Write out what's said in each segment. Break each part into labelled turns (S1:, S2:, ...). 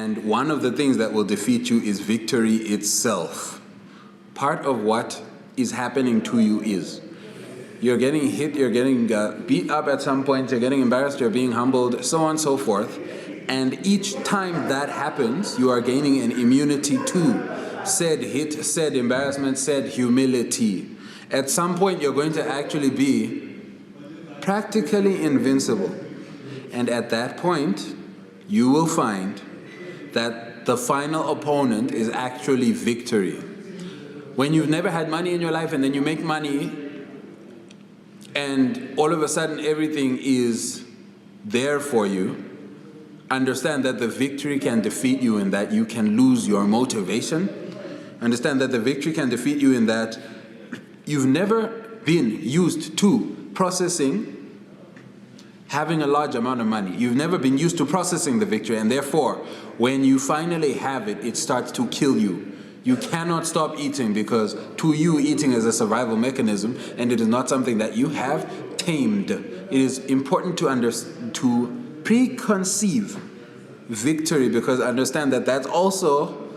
S1: And one of the things that will defeat you is victory itself. Part of what is happening to you is you're getting hit, you're getting beat up at some point, you're getting embarrassed, you're being humbled, so on and so forth. And each time that happens, you are gaining an immunity to said hit, said embarrassment, said humility. At some point, you're going to actually be practically invincible. And at that point, you will find that the final opponent is actually victory. When you've never had money in your life and then you make money and all of a sudden everything is there for you, understand that the victory can defeat you in that you can lose your motivation. Understand that the victory can defeat you in that you've never been used to processing having a large amount of money. You've never been used to processing the victory, and therefore, when you finally have it, it starts to kill you. You cannot stop eating because to you, eating is a survival mechanism, and it is not something that you have tamed. It is important to preconceive victory, because understand that that's also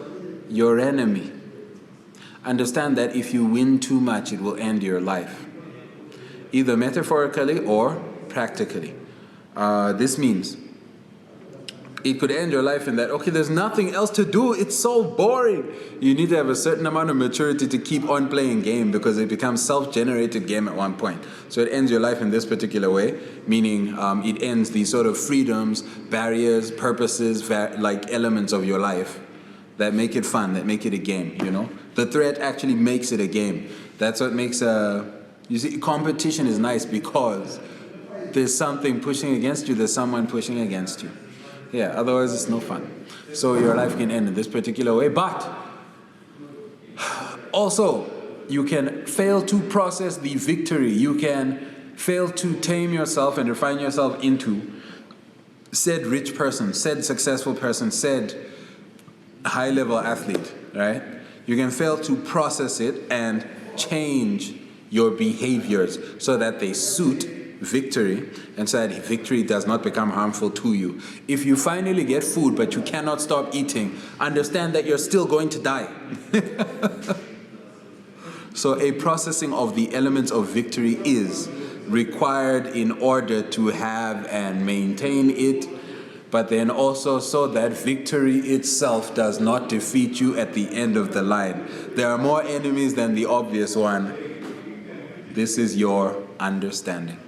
S1: your enemy. Understand that if you win too much, it will end your life, either metaphorically or practically. This means it could end your life in that, okay, there's nothing else to do, it's so boring. You need to have a certain amount of maturity to keep on playing game, because it becomes self-generated game at one point. So it ends your life in this particular way, meaning it ends these sort of freedoms, barriers, purposes, like elements of your life that make it fun, that make it a game, you know? The threat actually makes it a game. That's what makes you see, competition is nice because there's something pushing against you, there's someone pushing against you. Yeah, otherwise it's no fun. So your life can end in this particular way, but also you can fail to process the victory. You can fail to tame yourself and refine yourself into said rich person, said successful person, said high-level athlete, right? You can fail to process it and change your behaviors so that they suit victory, and so that victory does not become harmful to you. If you finally get food but you cannot stop eating, understand that you're still going to die. So a processing of the elements of victory is required in order to have and maintain it, but then also so that victory itself does not defeat you at the end of the line. There are more enemies than the obvious one. This is your understanding.